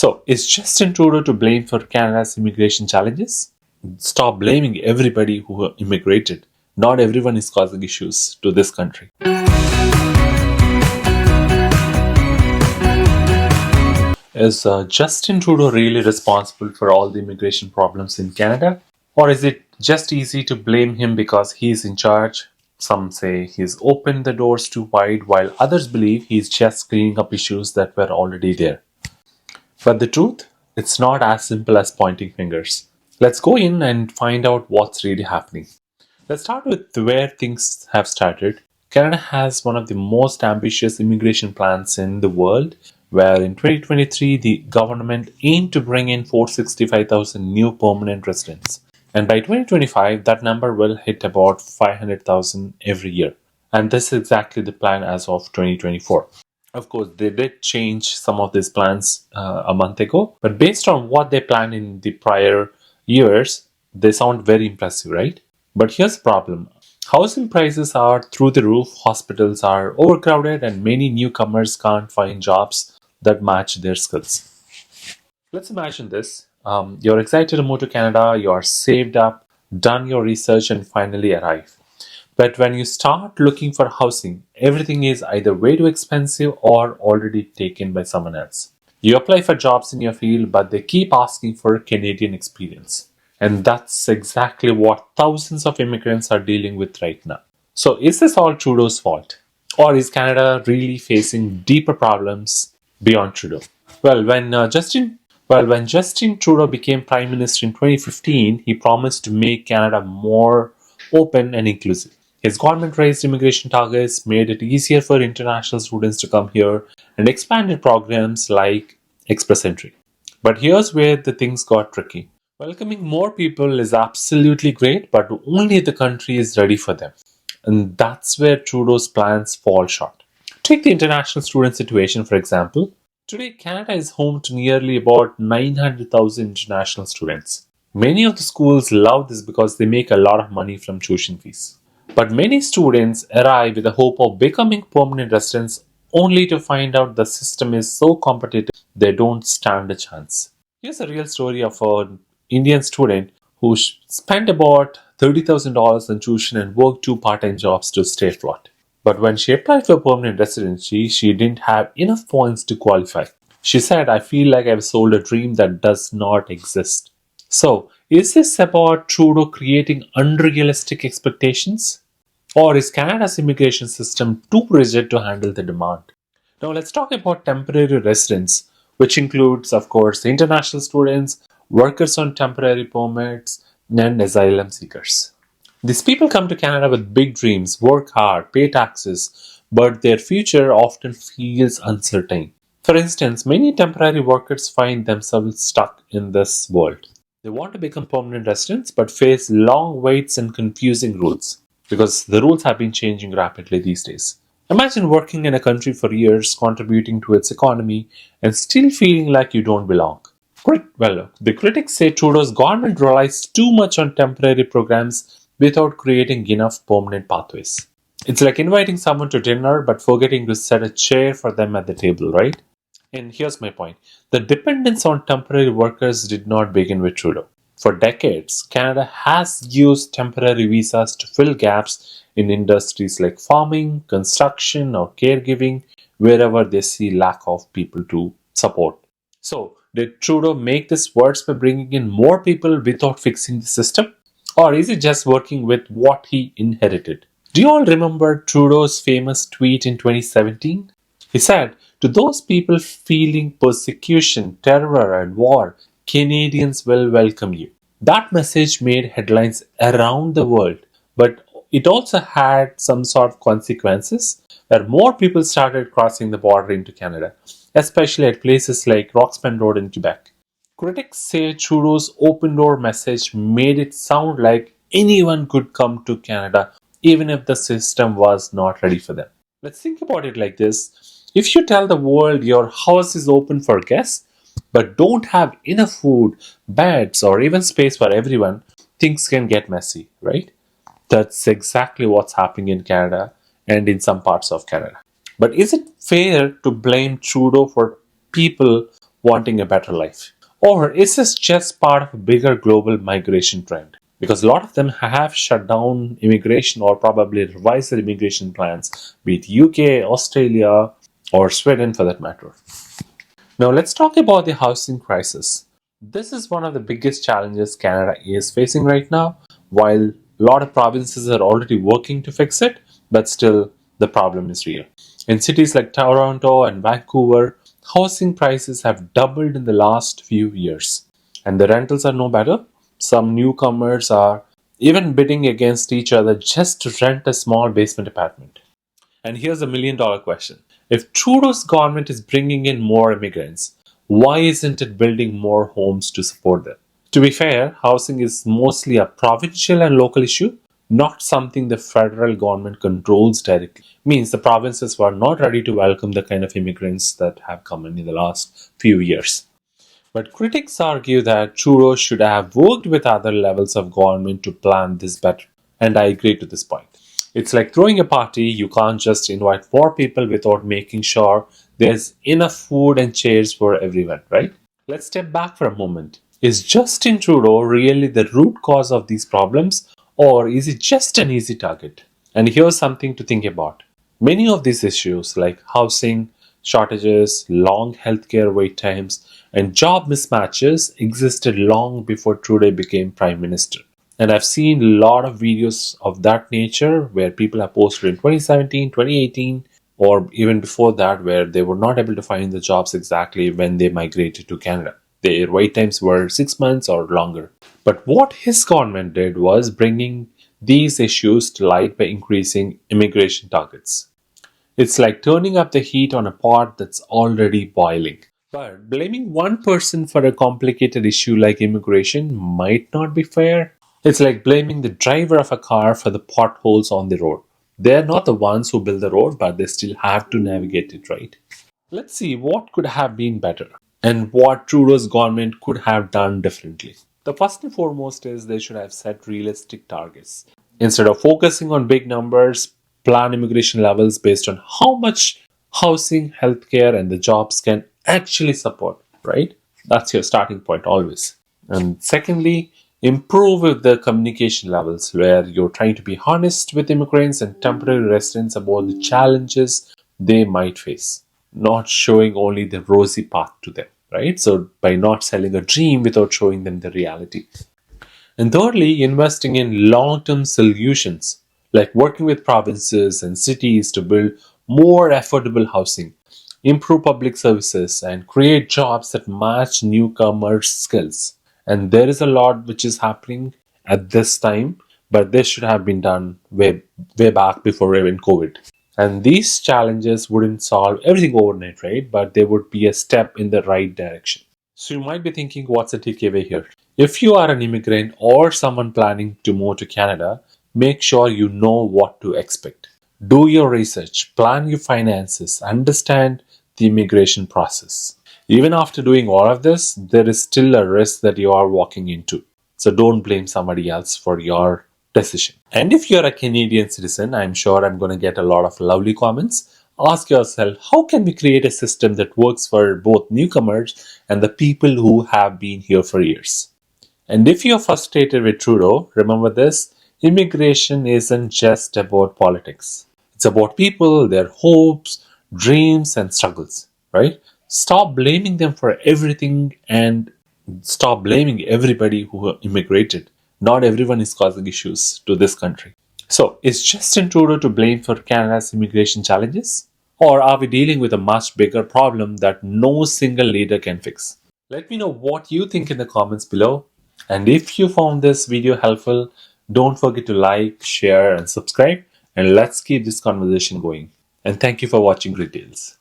So, is Justin Trudeau to blame for Canada's immigration challenges? Stop blaming everybody who immigrated. Not everyone is causing issues to this country. Is Justin Trudeau really responsible for all the immigration problems in Canada? Or is it just easy to blame him because he's in charge? Some say he's opened the doors too wide, while others believe he's just cleaning up issues that were already there. But the truth, it's not as simple as pointing fingers. Let's go in and find out what's really happening. Let's start with where things have started. Canada has one of the most ambitious immigration plans in the world, where in 2023 the government aimed to bring in 465,000 new permanent residents. And by 2025, that number will hit about 500,000 every year. And this is exactly the plan as of 2024. Of course, they did change some of these plans a month ago, but based on what they planned in the prior years, they sound very impressive, right? But here's the problem. Housing prices are through the roof, hospitals are overcrowded, and many newcomers can't find jobs that match their skills. Let's imagine this. You're excited to move to Canada, you're saved up, done your research, and finally arrive. But when you start looking for housing, everything is either way too expensive or already taken by someone else. You apply for jobs in your field, but they keep asking for Canadian experience. And that's exactly what thousands of immigrants are dealing with right now. So, is this all Trudeau's fault? Or is Canada really facing deeper problems beyond Trudeau? Well, when Justin Trudeau became Prime Minister in 2015, he promised to make Canada more open and inclusive. His government raised immigration targets, made it easier for international students to come here, and expanded programs like Express Entry. But here's where the things got tricky. Welcoming more people is absolutely great, but only if the country is ready for them. And that's where Trudeau's plans fall short. Take the international student situation, for example. Today, Canada is home to nearly about 900,000 international students. Many of the schools love this because they make a lot of money from tuition fees. But many students arrive with the hope of becoming permanent residents only to find out the system is so competitive they don't stand a chance. Here's a real story of an Indian student who spent about $30,000 on tuition and worked 2 part-time jobs to stay afloat. But when she applied for permanent residency, she didn't have enough points to qualify. She said, "I feel like I've sold a dream that does not exist." So, is this about Trudeau creating unrealistic expectations? Or is Canada's immigration system too rigid to handle the demand? Now, let's talk about temporary residents, which includes, of course, international students, workers on temporary permits, and asylum seekers. These people come to Canada with big dreams, work hard, pay taxes, but their future often feels uncertain. For instance, many temporary workers find themselves stuck in this world. They want to become permanent residents but face long waits and confusing rules because the rules have been changing rapidly these days. Imagine working in a country for years, contributing to its economy, and still feeling like you don't belong. The critics say Trudeau's government relies too much on temporary programs without creating enough permanent pathways. It's like inviting someone to dinner but forgetting to set a chair for them at the table, right? And here's my point. The dependence on temporary workers did not begin with Trudeau. For decades, Canada has used temporary visas to fill gaps in industries like farming, construction, or caregiving, wherever they see lack of people to support. So, did Trudeau make this worse by bringing in more people without fixing the system? Or is he just working with what he inherited? Do you all remember Trudeau's famous tweet in 2017? He said, "To those people feeling persecution, terror, and war, Canadians will welcome you." That message made headlines around the world, but it also had some sort of consequences where more people started crossing the border into Canada, especially at places like Roxman Road in Quebec. Critics say Trudeau's open door message made it sound like anyone could come to Canada even if the system was not ready for them. Let's think about it like this. If you tell the world your house is open for guests but don't have enough food, beds, or even space for everyone, things can get messy, right? That's exactly what's happening in Canada and in some parts of Canada. But is it fair to blame Trudeau for people wanting a better life? Or is this just part of a bigger global migration trend? Because a lot of them have shut down immigration or probably revised their immigration plans, be it UK, Australia, or Sweden for that matter. Now let's talk about the housing crisis. This is one of the biggest challenges Canada is facing right now. While a lot of provinces are already working to fix it, but still the problem is real. In cities like Toronto and Vancouver, housing prices have doubled in the last few years. And the rentals are no better. Some newcomers are even bidding against each other just to rent a small basement apartment. And here's a $1 million question. If Trudeau's government is bringing in more immigrants, why isn't it building more homes to support them? To be fair, housing is mostly a provincial and local issue, not something the federal government controls directly. Means the provinces were not ready to welcome the kind of immigrants that have come in the last few years. But critics argue that Trudeau should have worked with other levels of government to plan this better. And I agree to this point. It's like throwing a party, you can't just invite more people without making sure there's enough food and chairs for everyone, right? Let's step back for a moment. Is Justin Trudeau really the root cause of these problems, or is he just an easy target? And here's something to think about. Many of these issues, like housing shortages, long healthcare wait times, and job mismatches, existed long before Trudeau became Prime Minister. And I've seen a lot of videos of that nature where people have posted in 2017, 2018, or even before that, where they were not able to find the jobs exactly when they migrated to Canada. Their wait times were 6 months or longer. But what his government did was bringing these issues to light by increasing immigration targets. It's like turning up the heat on a pot that's already boiling. But blaming one person for a complicated issue like immigration might not be fair. It's like blaming the driver of a car for the potholes on the road. They're not the ones who build the road, but they still have to navigate it, right? Let's see what could have been better and what Trudeau's government could have done differently. The first and foremost is they should have set realistic targets. Instead of focusing on big numbers, plan immigration levels based on how much housing, healthcare, and the jobs can actually support, right? That's your starting point always. And secondly, improve with the communication levels where you're trying to be honest with immigrants and temporary residents about the challenges they might face, not showing only the rosy path to them, right? So by not selling a dream without showing them the reality. And thirdly, investing in long-term solutions like working with provinces and cities to build more affordable housing, improve public services, and create jobs that match newcomers' skills. And there is a lot which is happening at this time, but this should have been done way back before even COVID. And these challenges wouldn't solve everything overnight, right? But they would be a step in the right direction. So you might be thinking, what's the takeaway here? If you are an immigrant or someone planning to move to Canada, make sure you know what to expect. Do your research, plan your finances, understand the immigration process. Even after doing all of this, there is still a risk that you are walking into. So don't blame somebody else for your decision. And if you're a Canadian citizen, I'm sure I'm going to get a lot of lovely comments. Ask yourself, how can we create a system that works for both newcomers and the people who have been here for years? And if you're frustrated with Trudeau, remember this, immigration isn't just about politics. It's about people, their hopes, dreams, and struggles, right? Stop blaming them for everything and stop blaming everybody who immigrated. Not everyone is causing issues to this country. So, is Justin Trudeau to blame for Canada's immigration challenges? Or are we dealing with a much bigger problem that no single leader can fix? Let me know what you think in the comments below. And if you found this video helpful, don't forget to like, share, and subscribe. And let's keep this conversation going. And thank you for watching Great Tales.